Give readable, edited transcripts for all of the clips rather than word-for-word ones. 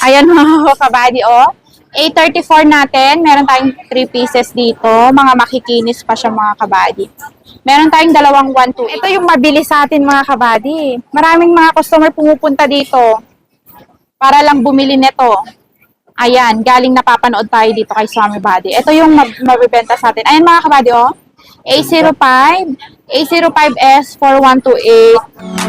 Ayan mga kabady, oh. A34 natin, meron tayong 3 pieces dito. Mga makikinis pa siya mga kabady. Meron tayong dalawang 128. Ito yung mabilis sa atin mga kabady. Maraming mga customer pumupunta dito para lang bumili nito. Ayan, galing napapanood tayo dito kay Swami Body. Ito yung mabibenta sa atin. Ayan mga kabady, oh. A05, A05S 4128.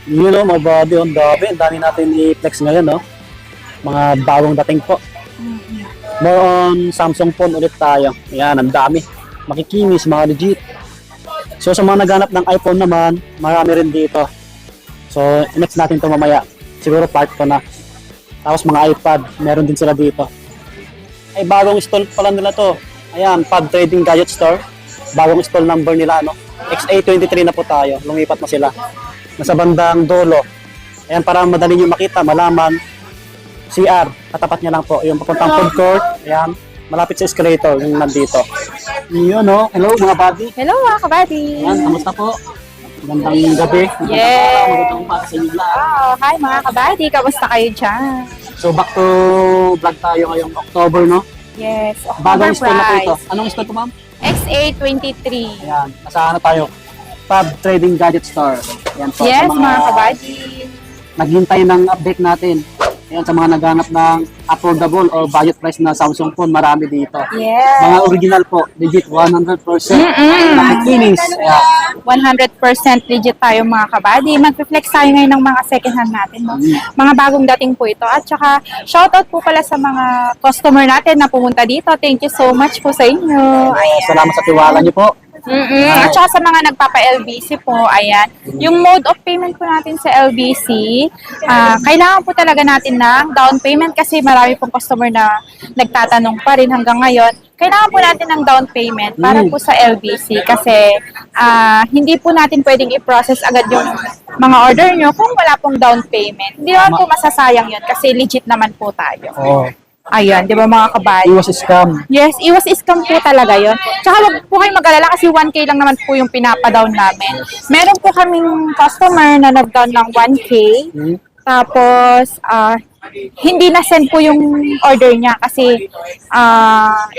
Yun o, mga body on dami. Ang dami natin i-flex ngayon, no? Mga bagong dating po. More on Samsung phone ulit tayo. Ayan, ang dami. Makikinis, mga legit. So, sa mga naghanap ng iPhone naman, marami rin dito. So, next natin to mamaya. Siguro part ko na. Tapos mga iPad, meron din sila dito. Ay, bagong stall pala nila to. Ayan, Pad Trading Gadget Store. Bagong stall number nila, no? XA23 na po tayo. Lumipat na sila. Nasa bandang dulo. Ayan, para madali nyo makita, malaman. CR, katapat niya lang po. Yung papuntang food court. Ayan, malapit sa escalator, yung nandito. Yun, no? Hello, mga buddy. Hello mga kabady. Ayan, kamusta po? Magandang gabi. Yes. Magandang umaga sa inyo lahat. Oh, hi mga kabady. Kamusta kayo dyan? So, back to vlog tayo ngayong October, no? Yes. Bagong stall na po ito. Price. Anong stall po, ma'am? XA23. Ayan, nasa ano tayo? Pub Trading Gadget Store. Ayan po. Yes, sa mga kabady. naghintay ng update natin. Ayan, sa mga naghanap ng affordable or budget price na Samsung phone, marami dito. Yes. Mga original po, legit 100%. Nakikinis. Ayan. 100% legit tayo mga kabady. Mag-reflex tayo ngayon ng mga second hand natin. No? Mga bagong dating po ito. At saka, shoutout po pala sa mga customer natin na pumunta dito. Thank you so much po sa inyo. Ayan. Salamat sa tiwala niyo po. At saka sa mga nagpapa-LBC po, ayan. Yung mode of payment po natin sa LBC, kailangan po talaga natin ng down payment kasi marami pong customer na nagtatanong pa rin hanggang ngayon. Kailangan po natin ng down payment para po sa LBC kasi hindi po natin pwedeng i-process agad yung mga order nyo kung wala pong down payment. Hindi naman po masasayang yun kasi legit naman po tayo. Oh, Ayan, di ba mga kabayo? iwas scam. Yes, iwas scam po talaga yon. Tsaka wag po kayong mag-alala kasi 1K lang naman po yung pinapadown namin. Meron po kaming customer na nag-down ng 1K. Tapos, hindi na-send po yung order niya kasi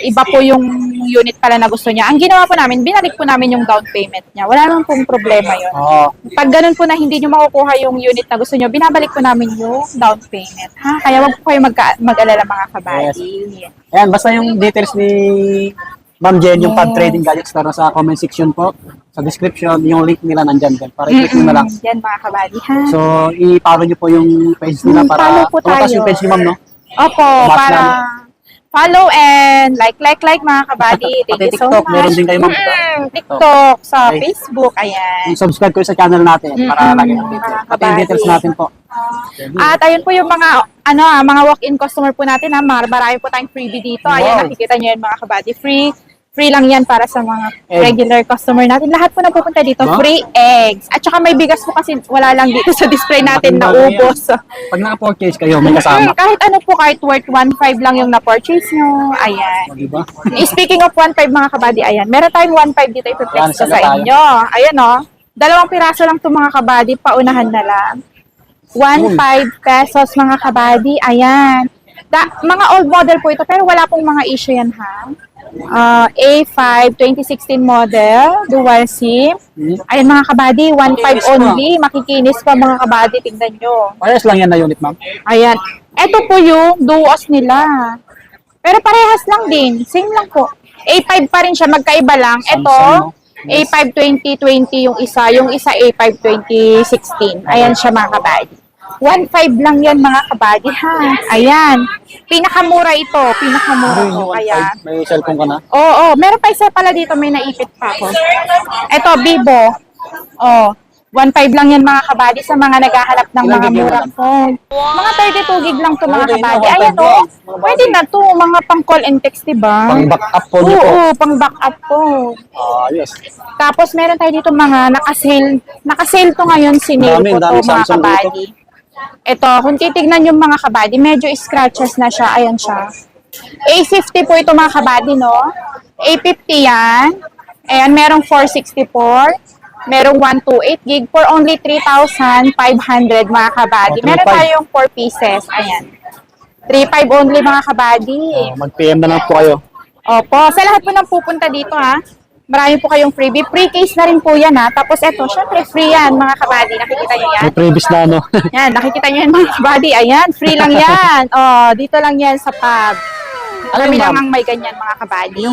iba po yung unit pala na gusto niya. Ang ginawa po namin, binalik po namin yung down payment niya. Wala naman pong problema yon. Oh, Pag ganun po na hindi nyo makukuha yung unit na gusto nyo, binabalik po namin yung down payment. Ha? Kaya wag po kayo mag-alala mga kabady. ayan, basta yung details ni Ma'am Jen, yung Pub Yes. Trading Gadget Store sa comment section po. Sa description, yung link nila nandyan din. Para i-click nyo na lang. Yan mga kabady, ha? So, i-follow nyo po yung page nila para follow po tumatas tayo. yung page ni Ma'am, no? Opo, Mas para follow and like mga kabady. Thank Pati you so TikTok, much. meron din kayo, ma'am. TikTok, sa Okay. Facebook, ayan. I-subscribe ko sa channel natin para lagi updated. Mga Pati yung details kabady. natin po. At ayun po yung mga mga walk-in customer po natin ha. Marami po tayong freebie dito. Ayan, Wow. nakikita niyo yan mga kabady. Free lang yan para sa mga Egg. regular customer natin. Lahat po na pupunta dito, Wow. free eggs. At saka may bigas po kasi wala lang dito sa display natin na Malaking bagay ubos. Pag naka-purchase kayo, may kasama. Kahit ano po, kahit worth 1.5 lang yung na-purchase nyo. Ayan. O, diba? Speaking of 1.5 mga kabady, ayan. Meron tayong 1.5 dito Yan, ipiplex ko sala sa tayo. inyo. Ayan o. 2 piraso lang to mga kabady, paunahan na lang. 1.5 pesos mga kabady. Ayan. Mga old model po ito, pero wala pong mga issue yan ha. A5 2016 model, dual SIM. Ayan mga kabady, 1.5 only. Makikinis pa mga kabady, tingnan nyo. Parehas lang yan na unit, ma'am. Ayan. Ito po yung duos nila. Pero parehas lang din. Same lang po. A5 pa rin siya, magkaiba lang. Ito, Samsung, no? Yes. A5 2020 yung isa A5 2016. Ayan siya mga kabady. 1.5 lang yan mga kabady ha. Ayan. Pinakamura ito. Pinakamura Ayun, to. yung Kaya, 1.5. May cellphone ka na? oo. Meron pa isa pala dito. May naipit pa ako. Ito, Vivo. Oh. 1.5 lang yan mga kabady sa mga naghahanap ng Ilang mga gig yan, murang madam? phone. Mga 32 gig lang to mga Okay na, kabady. 1.5 Ayan lang. o. Mga Pwede na to. Mga pang call and text, diba? Pang backup phone niyo po. Oo, pang backup po. Yes. Tapos meron tayo dito mga nakasale. Nakasale to ngayon, sinale Dami, ko to dami mga Samsung kabady. Ito, kung titignan yung mga kabady, medyo scratches na siya. Ayan siya. A50 po ito mga kabady, no? A50 yan. Ayan, merong 464. Merong 128 gig for only 3,500 mga kabady. Oh, Meron 3,500. tayong 4 pieces. Ayan. 3,500 only mga kabady. Mag-PM na lang po kayo. Opo. Sa lahat po ng pupunta dito ha, marami po kayong freebie. Free case na rin po yan ha. Tapos eto, syempre free yan mga kabady. Nakikita nyo yan? May previous na ano. Yan, nakikita nyo yan mga kabady. Ayan, free lang yan. Oh, dito lang yan sa pub. Alam Ayun, lang ma'am. ang may ganyan mga kabady.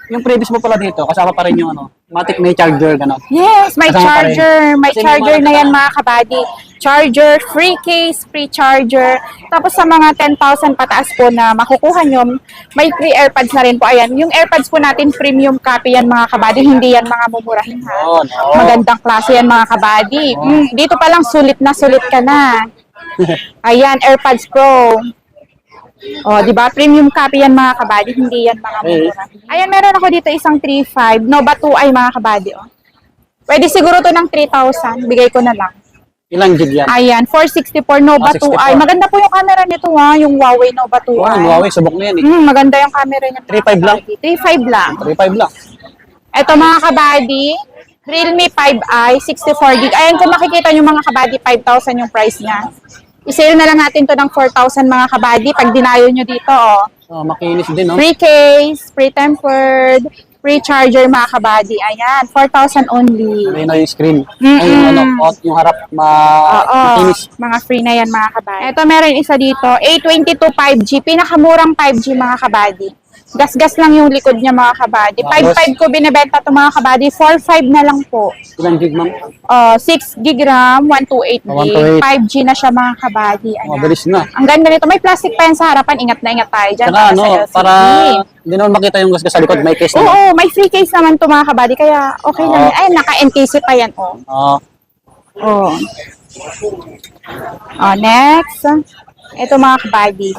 yung previous mo pala dito, kasama pa rin yung ano, matic may charger, gano'n. Yes, may Kasama pa rin. charger. May Kasi may charger mga na yan mga kabady. Charger, free case, free charger. Tapos sa mga 10,000 pataas po na makukuha nyo, may free AirPods na rin po. Ayan, yung AirPods po natin, premium copy yan mga kabady. Hindi yan mga mumurahin ha. Oh, no. Magandang klase yan mga kabady. Dito pa lang sulit ka na. Ayan, AirPods Pro. Oh, di ba? Premium copy yan mga kabady, hindi yan mga mumurahin. Ayan, meron ako dito isang 3.5 Nova 2i mga kabady, oh. Pwede siguro to ng 3,000, bigay ko na lang. Ilang gig yan? Ayan, 464 Nova 64. 2i. Maganda po yung camera nito ha, yung Huawei Nova 2i. Wow, Huawei, subok na yan eh. Maganda yung camera niya. 3.5 lang? 3.5 lang. 3.5 lang. Ito mga kabady, Realme 5i, 64 gig. Ayan, kung makikita nyo mga kabady, 5,000 yung price niya. I-sale na lang natin to ng 4,000 mga kabady pag dinayo nyo dito, oh. Oh, makinis din, no? Free case, free tempered, free charger mga kabady. Ayan, 4,000 only. May na yung screen. Mm-mm. Ay, yung ano, yung harap, Oo, makinis. mga free na yan mga kabady. Ito meron isa dito, A22 5G, pinakamurang 5G mga kabady. Gas-gas lang yung likod niya mga kabady. 5.5 ko binibenta to mga kabady, 4.5 na lang po. Ilang gig, ma'am? 6 gig RAM, 128 gig, 128. 5G na siya mga kabady. Ayan. Mabilis na. Ang ganda nito, may plastic pa yan sa harapan, ingat na ingat tayo dyan. Saka ano, sa LCD. para hindi naman makita yung gasgas sa likod, may case naman. Oo, may free case naman to mga kabady, kaya okay lang Oo. yan. Ay, naka-NKC pa yan, oh. Oo. Oh. Oh, next. Ito mga kabady.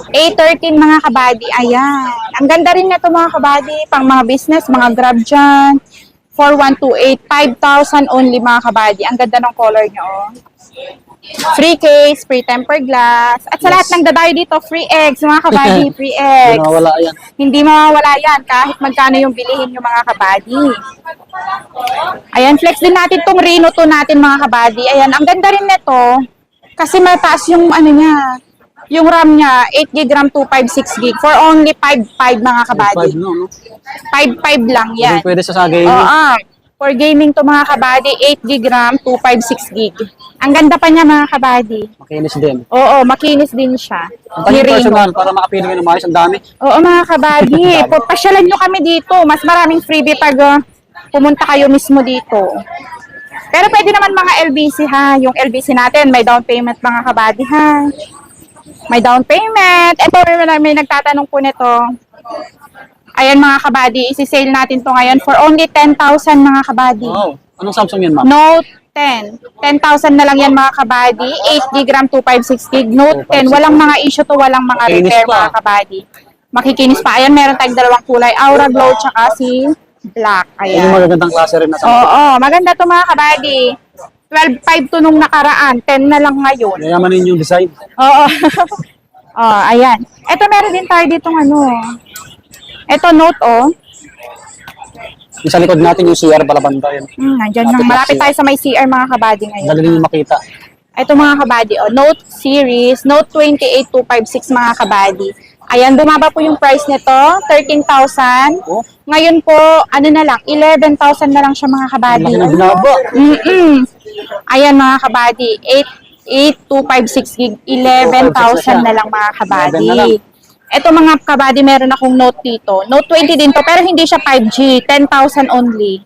A13 mga kabady. Ayan. Ang ganda rin nito mga kabady. Pang mga business, mga grab dyan. 4128, 5,000 only mga kabady. Ang ganda ng color nyo. Oh. Free case, free tempered glass. At sa lahat ng dadayo dito, free eggs mga kabady. Free Hindi eggs. mawala yan. Hindi mawawala yan kahit magkano yung bilihin yung mga kabady. Ayan, flex din natin tong Reno 2 natin mga kabady. Ayan, ang ganda rin nito. Kasi mataas yung ano niya. Yung RAM niya, 8 gig RAM, 256 gig. For only 5.5 mga kabady. 5, no? 5.5 lang yan. Pwede sa sagay. Oo. For gaming to mga kabady, 8 gig RAM, 256 gig. Ang ganda pa niya mga kabady. Makinis din. Oo, makinis din siya. Ang Ni tayong Reno. personal, para makapili kayo ng maayos, ang dami. Oo mga kabady, pasyalan nyo kami dito. Mas maraming freebie pag pumunta kayo mismo dito. Pero pwede naman mga LBC ha. Yung LBC natin, may down payment mga kabady ha. May down payment. Ito, may nagtatanong po nito. Ayan mga kabady, isi-sale natin to ngayon for only 10,000 mga kabady. Wow. Anong Samsung yan, ma'am? Note 10. 10,000 na lang yan mga kabady. 8 gig RAM, 256 gig. Note 10. Walang mga issue to, walang mga Makikinis repair pa. mga kabady. Makikinis pa. Ayan, meron tayong dalawang kulay. Aura Glow tsaka si Black. Yan yung Ayan. magagandang klase rin na Samsung. Oo, maganda to mga kabady. 12.5 to nung nakaraan. 10 na lang ngayon. Yayamanin yung design. Oo. Oh, ayan. Ito meron din tayo ditong ano. Ito Note oh. Yung sa likod natin yung CR balabanda yun. Nandyan Lapit lang. na Malapit siya. tayo sa may CR mga kabady ngayon. Dali rin yung makita. Ito mga kabady, oh, Note series, Note 28256 mga kabady. Ayan, bumaba po yung price nito, 13,000. Oh, Ngayon po, ano na lang, 11,000 na lang siya mga kabady. laki ng binaba. Ayan mga kabady, 8256 gig, 11,000 na lang mga 11 na lang. kabady. Ito mga kabady, meron akong Note dito. Note 20 din to, pero hindi siya 5G, 10,000 only.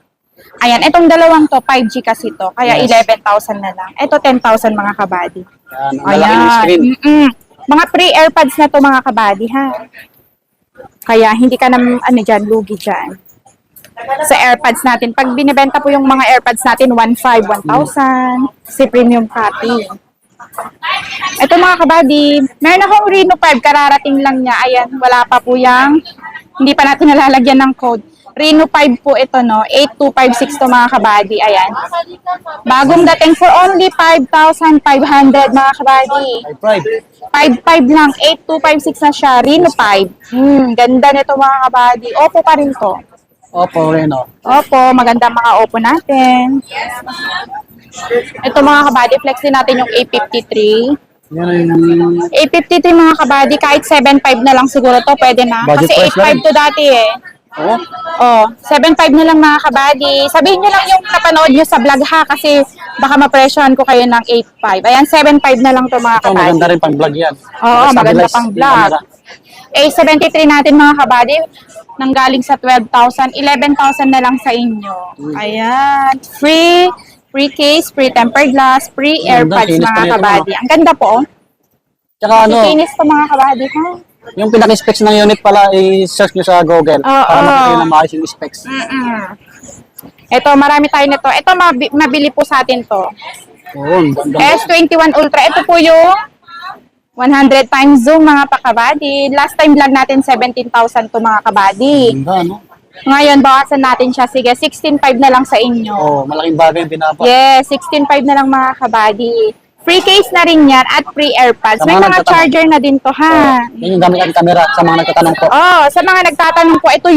Ayan, itong dalawang to, 5G kasi to. Kaya Yes. 11,000 na lang. Ito, 10,000 mga kabady. Yan, ang malaki ng screen. Mga pre-AirPods na to mga kabady, ha? Kaya hindi ka na, lugi dyan. Sa AirPods natin, pag binibenta po yung mga AirPods natin, 1,500, 1,000, si premium copy. Ito mga kabady, meron akong Reno 5, kararating lang niya. Ayan, wala pa po yung, hindi pa natin nalalagyan ng code. Reno 5 po ito, no? 8256 to mga kabady. Ayan. Bagong dating for only 5,500 mga kabady. 5,500 lang. 8256 na siya. Reno 5. Ganda nito mga kabady. Oppo pa rin to. Opo, Reno. Oppo, maganda mga Oppo natin. Ito mga kabady, flex din natin yung A53. Yan yung A53 mga kabady, kahit 7,500 na lang siguro to, pwede na. Budget Kasi price na 8,500 to dati eh. oh, Oh, 7,500 na lang mga kabady. Sabihin nyo lang yung napanood nyo sa vlog ha, kasi baka mapresyohan ko kayo ng 8,500. Ayan, 7,500 na lang to mga ito kabady. maganda rin pang vlog yan. Oo, maganda Stabilize pang yung vlog. camera. A73 natin mga kabady, nanggaling sa 12,000, 11,000 na lang sa inyo. Ayan, free case, free tempered glass, free Ganda, AirPods kinis pa mga nito, kabady. Ang ganda po. Tsaka ano, Kikinis to mga kabady ha. yung pinaka-specs ng unit pala, i-search nyo sa Google para makikita na maayos yung specs. Ito, marami tayo nito. Ito, mabili po sa atin to. Oo, ang ganda. S21 Ultra. Ito po yung 100 times zoom mga pakabady. Last time vlog natin 17,000 to mga kabady. Ganda, no? Ngayon, bawasan natin siya. Sige, 16,500 na lang sa inyo. Oo, malaking bagay yung binaba. Yes, 16,500 na lang mga kabady. Free case na rin yan at free AirPods. Sa May mga mga nagtatanong. charger na din to ha. Yan yung gamit ang camera sa mga nagtatanong po. Oh, sa mga nagtatanong po, ito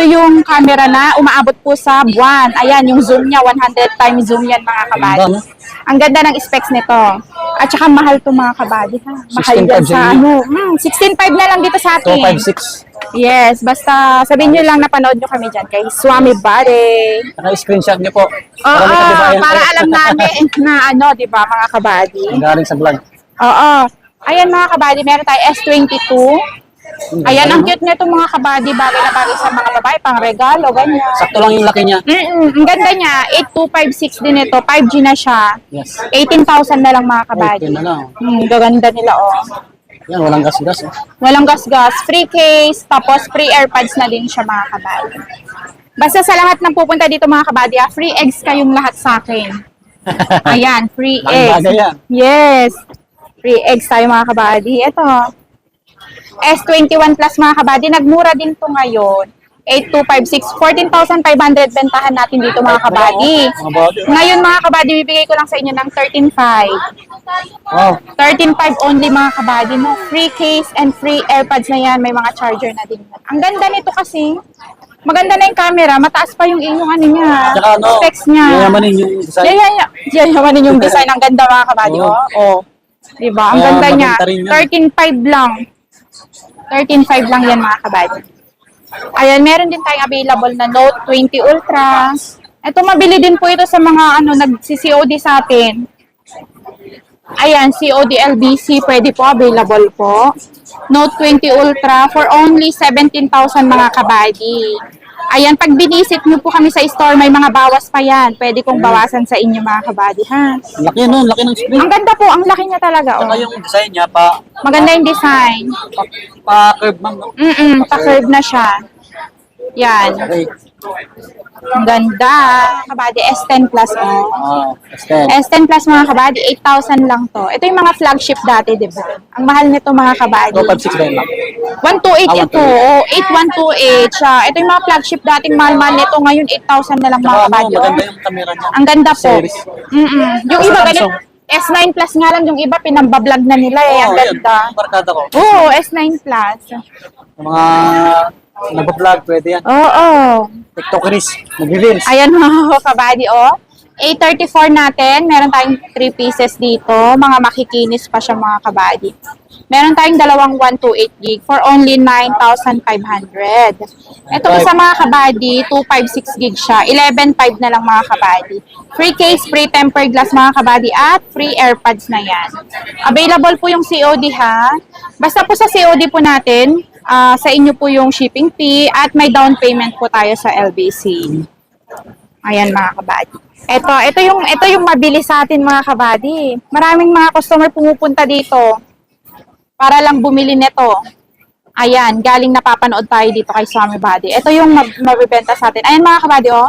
yung camera na umaabot po sa buwan. Ayan, yung zoom niya, 100 times zoom yan mga kabady. Ganda, no? Ang ganda ng specs nito. At saka mahal to mga kabady ha. Mahal 16,500 yan sa yun. 16,500 na lang dito sa atin. 256. Yes, basta sabihin nyo lang napanood nyo kami dyan kay Swami Body. Naka-screenshot nyo po. Oo, may katibayan para kayo. alam namin na di ba mga kabady. Ang galing sa vlog. Oo. Ayan mga kabady, meron tayo S22. Ayan, ang cute nito mga kabady, bagay na bagay sa mga babae, pang regalo, ganyan. Sakto lang yung laki niya. Ang ganda niya, 8256 din ito, 5G na siya. Yes. 18,000 na lang mga kabady. 18 na lang. Gaganda nila oh. Yan, walang gas-gas. Eh. Walang gas-gas, free case, tapos free AirPods na din siya mga kabady. Basta sa lahat ng pupunta dito mga kabady, free eggs kayong lahat sa akin. Ayan, free Laking eggs. bagay yan. Yes. Free eggs tayo mga kabady. Ito. S21 Plus mga kabady, nagmura din to ngayon. 8256, 14,500 bentahan natin dito mga kabady. Mga body. Ngayon mga kabady, bibigay ko lang sa inyo ng 13,500. Wow. 13,500 only mga kabady, no? Free case and free AirPods na yan. May mga charger na din. Ang ganda nito kasi, maganda na yung camera, mataas pa yung inyong ano niya, Tsaka ano, specs niya. yayamanin yung design. Yayamanin yung design. Ang ganda mga kabady, Oo. oh. Diba? Ang Kaya ganda niya. maganda rin yan. 13,500 lang. 13,500 lang yan mga kabady. Ayan, meron din tayong available na Note 20 Ultra. Ito, mabili din po ito sa mga nag-COD sa atin. Ayan, COD LBC, pwede po, available po. Note 20 Ultra for only 17,000 mga kabady. Ayan, pag binisit nyo po kami sa store, may mga bawas pa yan. Pwede kong bawasan sa inyo mga kabady, ha? Laki no, laki ng screen. Ang ganda po, ang laki niya talaga, Saka oh. yung design niya, Maganda yung design. pa-curve man, no? Pa-curve na siya. Yan. Okay. Ang ganda. Kabady, S10 Plus, oh. S10. S10 Plus mga kabady, 8,000 lang to. Ito yung mga flagship dati, di ba? Ang mahal nito mga kabady. 256 ba yun lang? 128 ito. Oh, 8128 siya. Ito yung mga flagship dating mahal-mahal nito. Ngayon, 8,000 na lang mga Saka kabady. Oh. maganda yung camera niya. Ang ganda po. Series. Yung Sa iba, Samsung. ganun. S9 Plus nga lang yung iba, pinambablog na nila eh. Ang Oo, yun. ganda. Yung barkada ko. Oo, S9 Plus. Yung mga nagpa-vlog, pwede yan. Oo. TikTokeries, nag-reels. Ayan mga kabady, oh. A34 natin, meron tayong 3 pieces dito. Mga makikinis pa siya mga kabady. Meron tayong dalawang 128 gig for only 9,500. Ito sa mga kabady, 256 gig siya. 11,500 na lang mga kabady. Free case, free tempered glass mga kabady at free AirPods na yan. Available po yung COD ha. Basta po sa COD po natin, sa inyo po yung shipping fee at may down payment po tayo sa LBC. Ayan mga kabady. Ito yung mabilis sa atin mga kabady. Maraming mga customer pumupunta dito para lang bumili nito. Ayan, galing napapanood tayo dito kay Swami Body. Ito yung mabibenta sa atin. Ayan mga kabady, oh.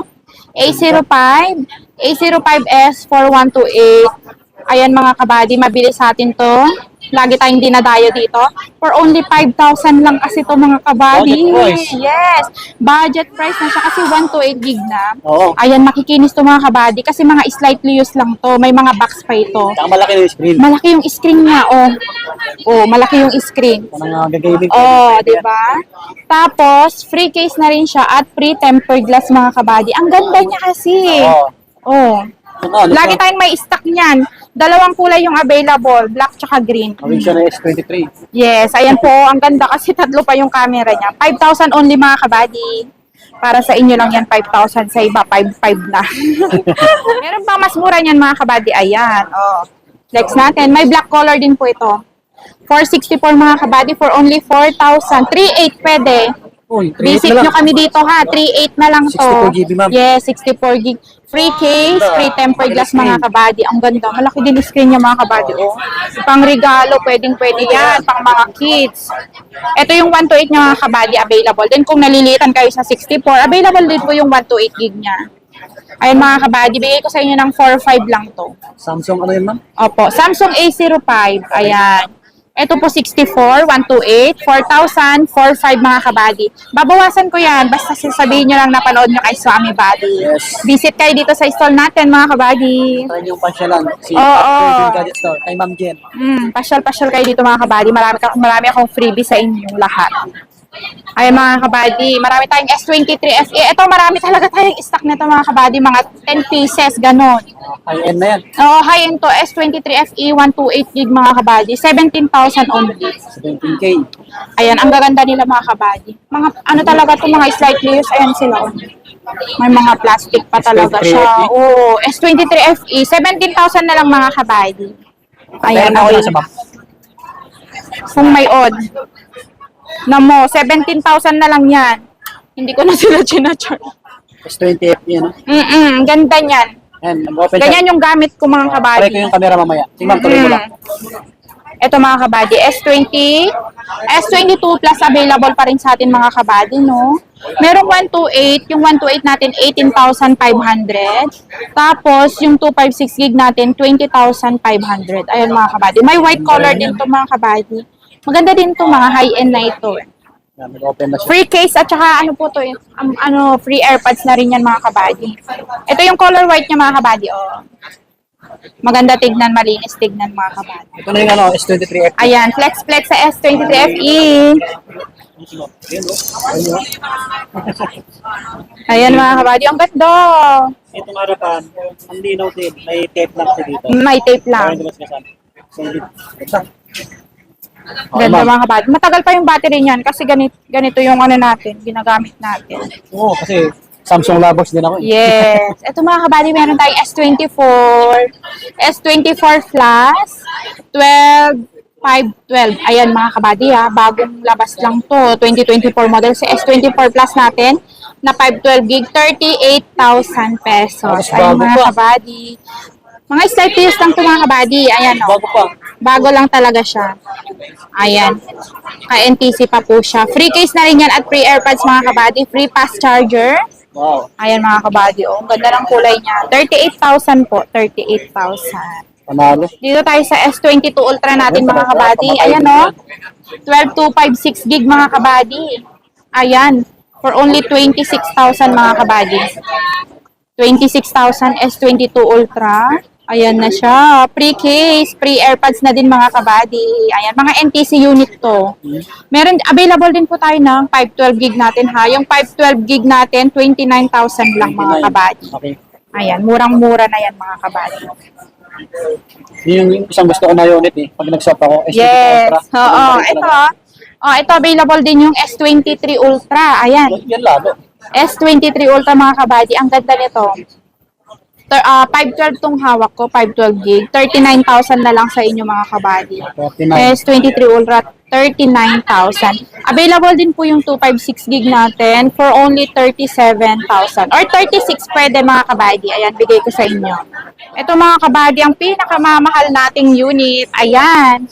A05, A05S 4128. Ayan mga kabady, mabilis sa atin to. Lagi tayong dinadayo dito. For only 5,000 lang kasi to mga kabady. Budget price. Yes. Budget price na siya kasi 128 gig na. Oo. Ayan, makikinis to mga kabady kasi mga slightly used lang to. May mga box pa ito. Saka malaki na yung screen. Malaki yung screen niya, oh. Oh, malaki yung screen. Parang gagawin. Oh, di ba? Tapos, free case na rin siya at free tempered glass mga kabady. Ang ganda niya kasi. Oo. Oh. Ano Lagi pa? tayong may stock niyan. Dalawang kulay yung available, black tsaka green. Gawin siya na S23. Yes, ayan po. Ang ganda kasi tatlo pa yung camera niya. 5,000 only mga kabady. Para sa inyo lang yan, 5,000. Sa iba, 5,500 na. Meron pa mas mura niyan mga kabady. Ayan. Oh. Next natin. May black color din po ito. 464 mga kabady for only 4,000. 3,800 pwede. Uy, Visit nyo kami dito ha. 3,800 na lang to. 64 GB, ma'am. Yes, 64 gig. Free case, free tempered glass mga kabady. Ang ganda. Malaki din yung screen niya mga kabady. Oh. Pang regalo, pwedeng pwede yan. Pang mga kids. Ito yung 128 niya mga kabady available. Then kung nalilitan kayo sa 64, available din po yung 128 gig niya. Ayun mga kabady, bigay ko sa inyo ng 4,500 lang to. Samsung ano yun, ma'am? Opo, Samsung A05. Ayan. Ito po 64, 128, 4,000, 4,500 mga kabady. Babawasan ko yan, basta sasabihin nyo lang napanood nyo kay Swami Body. Yes. Visit kayo dito sa stall natin mga kabady. Try yung pasyalan. Si Oo. Virgin Gadget Store. Kay Ma'am Jen. Pasyal-pasyal kayo dito mga kabady. Marami akong freebie sa inyong lahat. Ay mga kabady, marami tayong S23 FE. Ito marami talaga tayong stock nito mga kabady, mga 10 pieces, ganon. High-end na yan. Oo, high-end to, S23 FE, 128 gig mga kabady, 17,000 only. 17K. Ayan, ang gaganda nila mga kabady. Mga, ano talaga to, mga slightly used, ayan sila. Oh. May mga plastic pa talaga S23 siya. FE? Oo, S23 FE, 17,000 na lang mga kabady. Ayan, Pero okay. sa ma'am. Kung may odd. Namo, 17,000 na lang yan. Hindi ko na sila chinacharge. S20 FE, ano? Ganda niyan. Yan, mag-open siya. Ganyan yung gamit ko mga Try kabady. ko yung camera mamaya. Si ma'am, tuloy mo lang. Ito mga kabady, S22 plus available pa rin sa atin mga kabady, no? Merong 128, yung 128 natin 18,500. Tapos yung 256 gig natin 20,500. Ayun mga kabady. May white color din to mga kabady. Maganda din to mga high-end na ito. Yan, mag-open na siya. Free case at saka ano po to, free AirPods na rin yan mga kabady. Ito yung color white niya mga kabady, oh. Maganda tignan, malinis tignan mga kabady. Ito na yung ano, S23 FE. Ayan, flex sa S23 FE. Ayan mga kabady, ang ganda. Itong harapan, ang linaw din. May tape lang siya dito. May tape lang. Solid. Ito. Ganda mga kabady. Matagal pa yung battery niyan kasi ganito yung ano natin, ginagamit natin. Oo, kasi Samsung lovers din ako. Yes. Ito mga kabady, meron tayong S24. S24 Plus. 512. Ayan mga kabady ha. Bagong labas lang to. 2024 model. Si S24 Plus natin na 512 gig. 38,000 pesos. Ayan Bago mga pa. kabady. Mga slight use lang to mga kabady. Ayan o. Bago pa. Bago lang talaga siya. Ayan. Ka-NTC pa po siya. Free case na rin yan at free AirPods mga kabady. Free fast charger. Wow. Ayan mga kabady. Oh, ang ganda ng kulay niya. 38,000 po. 38,000. Panalo. Dito tayo sa S22 Ultra natin mga kabady. Ayan o. 12256 gig mga kabady. Ayan. For only 26,000 mga kabady. 26,000 S22 Ultra. Ayan na siya. Free case, free AirPods na din mga kabady. Ayan, mga NTC unit to. Meron, available din po tayo ng 512 gig natin ha. Yung 512 gig natin, 29,000 lang mga kabady. Okay. Ayan, murang-mura na yan mga kabady. Yun yung isang gusto ko na unit eh. Pag nag-shop ako, S23 Yes. Ultra. Oo, ito. Oh, ito available din yung S23 Ultra. Ayan. Yan lalo. S23 Ultra mga kabady. Ang ganda nito. 512 tong hawak ko, 512 gig. 39,000 na lang sa inyo mga kabady. 49. S23 Ultra, 39,000. Available din po yung 256 gig natin for only 37,000. Or 36 pwede mga kabady. Ayan, bigay ko sa inyo. Ito mga kabady, ang pinakamamahal nating unit. Ayan.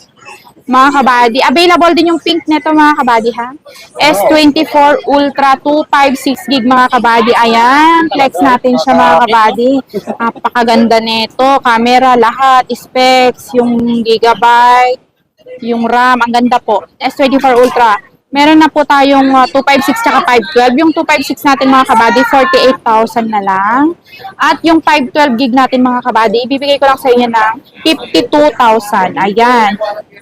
Mga kabady. Available din yung pink nito mga kabady ha. S24 Ultra 256 gig mga kabady. Ayan. Flex natin siya mga kabady. Napakaganda nito. Camera, lahat. Specs, yung gigabyte, yung RAM. Ang ganda po. S24 Ultra. Meron na po tayong 256 tsaka 512. Yung 256 natin mga kabady, 48,000 na lang. At yung 512 gig natin mga kabady, ibibigay ko lang sa inyo ng 52,000. Ayan.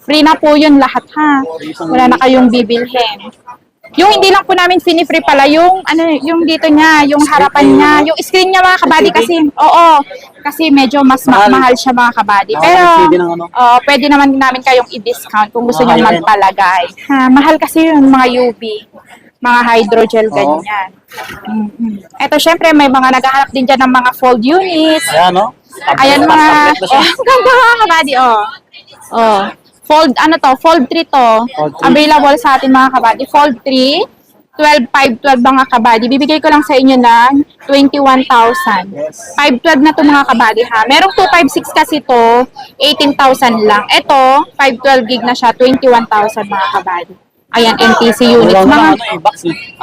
Free na po yun lahat ha. Wala na kayong bibilhin. Yung hindi lang po namin free pala, yung yung dito niya, yung harapan niya, yung screen niya mga kabady kasi, oo, kasi medyo mas mahal siya mga kabady. Pero, pwede naman namin kayong i-discount kung gusto niyo magpalagay. Ha, mahal kasi yung mga UV, mga hydrogel, ganyan. Ito, syempre, may mga naghahanap din dyan ng mga fold units. Ayan, no? Ayan mga, ganda mga kabady, Fold 3 to. Available sa atin mga kabady. Fold 3, 12, 512 mga kabady. Bibigay ko lang sa inyo ng 21,000. 512 na to mga kabady ha. Merong 256 kasi to, 18,000 lang. Ito, 512 gig na siya, 21,000 mga kabady. Ayan, NTC units.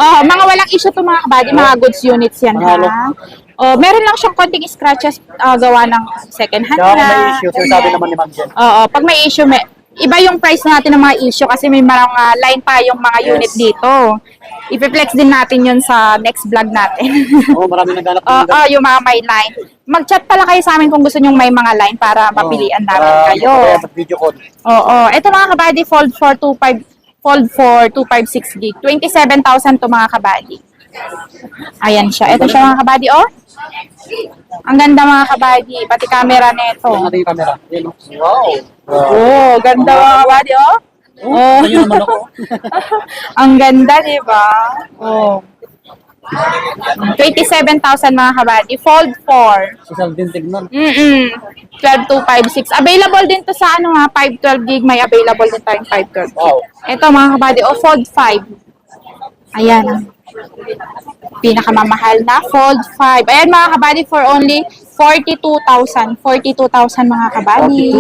Mga walang issue to mga kabady, mga goods units yan ha. Meron lang siyang konting scratches gawa ng second hand Kaya na. may issue, sabi naman ni Ma'am Jen. Pag may issue, iba yung price natin ng mga issue kasi may mga line pa yung mga unit dito. I-flex din natin yun sa next vlog natin. Marami naghanap. Yung mga may line. Mag-chat pala kayo sa amin kung gusto nyong may mga line para mapilian namin kayo. Video call. Ito mga kabady, Fold 4 256 gig. 27,000 to mga kabady. Ayan siya. Ito siya mga kabady, Ang ganda mga kabady. Pati camera nito. Ito yung camera. Oh, Wow. ganda mga kabady, Ayun naman ako. Ang ganda, di ba? 27,000 mga kabady. Fold 4. Social din tignan. 12256. Available din to sa 512 gig. May available din tayong 512 gig. Wow. Ito mga kabady, Fold 5. Ayan ang pinakamamahal na Fold 5. Ayan mga kabady for only 42,000. 42,000 mga kabady.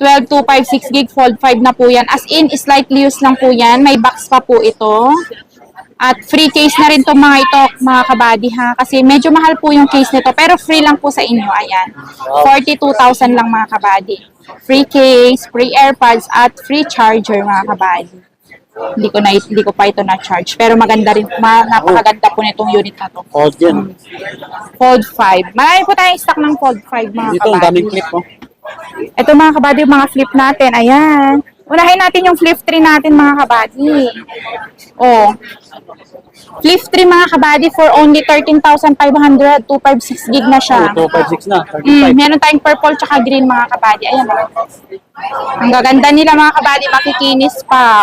12256 gig Fold 5 na po yan. As in, slightly used lang po yan. May box pa po ito. At free case na rin itong mga ito, mga kabady ha. Kasi medyo mahal po yung case nito. Pero free lang po sa inyo. Ayan. 42,000 lang mga kabady. Free case, free AirPods, at free charger mga kabady. Hindi ko pa ito na-charge. Pero maganda rin. Napakaganda po nitong unit na to. Fold yan. Fold 5. Marami po tayong stock ng Fold 5 mga Dito, ang kabady. daming clip, Ito mga kabady, mga flip natin. Ayan. Unahin natin yung flip 3 natin mga kabady. Flip 3 mga kabady for only 13,500. 256 gig na siya. 256 na. 35. Meron tayong purple tsaka green mga kabady. Ayan. Ang gaganda nila mga kabady. Makikinis pa.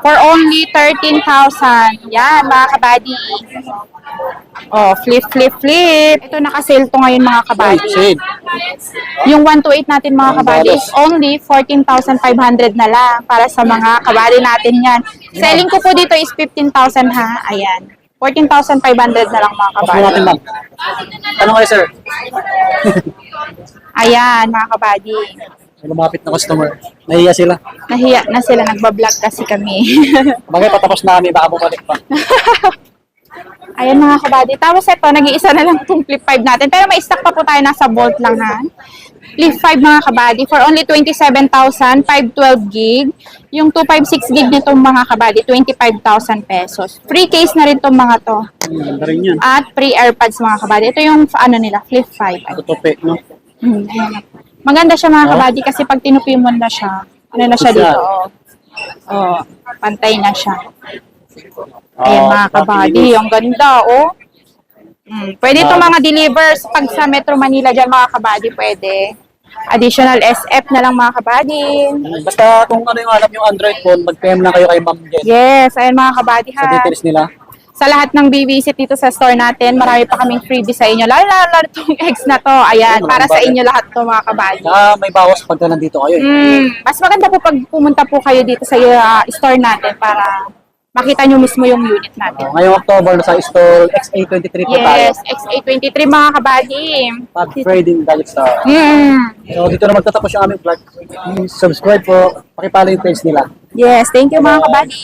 For only 13,000. Yan mga kabady. Flip. Ito naka-sale to ngayon mga kabady. Yung 128 natin mga kabady is only 14,500 na lang para sa mga kabady natin yan. Selling ko po dito is 15,000 ha. Ayan. 14,500 na lang mga kabady. Pasok natin, ma'am. Tanong kayo, sir. Ayan mga kabady. Lumapit na customer. Nahiya sila. Nahiya na sila. Nagbablog kasi kami. Bagay, patapos na kami. Baka bumalik pa. Ayan mga kabady. Tapos ito, nag-iisa na lang itong Flip 5 natin. Pero may stock pa po tayo nasa Bolt lang ha. Flip 5 mga kabady for only 27,000, 512 gig. Yung 256 gig nitong mga kabady, 25,000 pesos. Free case na rin itong mga to. Ganda rin yan. At free AirPods mga kabady. Ito yung nila, Flip 5. Tutupi, no? Ayan. Maganda siya mga kabady kasi pag tinupi mo na siya, na siya dito. Pantay na siya. Ayan mga kabady, ang ganda, Pwede ito mga delivers pag sa Metro Manila dyan mga kabady, pwede. Additional SF na lang mga kabady. Basta kung ano yung alam yung Android phone, mag-PM na kayo kay Ma'am Jen. Yes, ayan mga kabady ha. Sa details nila. sa lahat ng bibisit dito sa store natin, marami pa kaming freebie sa inyo. Lalo itong eggs na to. Ayan, para sa inyo lahat to mga kabady. May bawas pagka nandito kayo. Mas maganda po pag pumunta po kayo dito sa store natin para makita nyo mismo yung unit natin. Ngayong October, nasa store XA23 po tayo. Yes, XA23 mga kabady. Pag trading Dalit Star. So, dito na magtatapos yung aming vlog. Please subscribe po. Pakipalo yung page nila. Yes, thank you mga kabady.